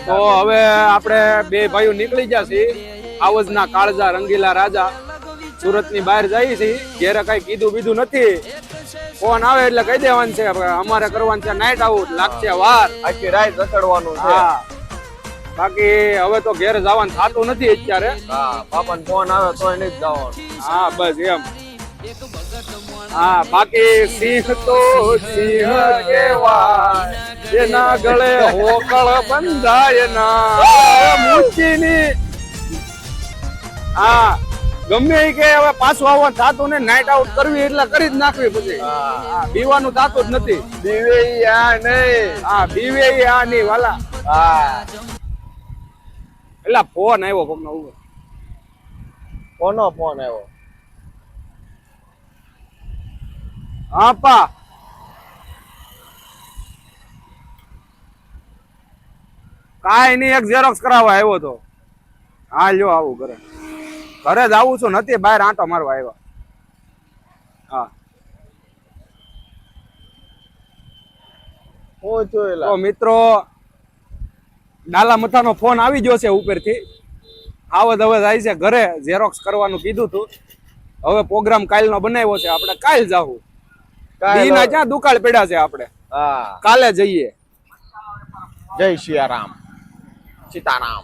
તો હવે આપણે બે ભાઈઓ નીકળી ગયા છીએ આવજના કાળજા રંગીલા રાજા સુરતની બહાર જઈએ છીએ. ઘેરે કઈ કીધું બીધું નથી. ફોન આવે એટલે કહી દેવાનું છે અમારે કરવાનું છે નાઈટ આઉટ, લાગશે વાર, આખી રાત રખડવાનું છે. હા બાકી હવે તો ઘેર જવાનું થતું નથી અત્યારે. હા બાપાને ફોન આવે તો નહીં જવાનું. હા બસ એમ. હા બાકી સિંહ તો સિંહ કહેવાય, એના ગળે હોકળ બંધાય ના મૂચીની. હા ગમે એ કે હવે પાછું આવવાનું થતું ને નાઈટ આઉટ કરવી એટલે કરી જ નાખવી. પછી બીવાનું થતું જ નથી. બીવે આ નહીં. હા બીવે આ નહીં વાલા. હા એટલે ફોન આવ્યો કોકનો. કોનો ફોન આવ્યો? હા પા કાઈ નહીં, એક ઝેરોક્સ કરાવવા આવ્યો તો. હા લ્યો આવું ઘરે જ આવું છું, નથી બહાર આંટો મારવા આવ્યા. હા તો મિત્રો ડાલા મથાનો ફોન આવી ગયો છે ઉપરથી. આવત હવે જાય છે ઘરે, ઝેરોક્સ કરવાનું કીધું તું. હવે પ્રોગ્રામ કાલનો બનાવ્યો છે, આપણે કાલ જાવું. દીના ક્યાં દુકાળ પડ્યા છે આપણે. હા કાલે જઈએ. જય સિયારામ, સીતારામ.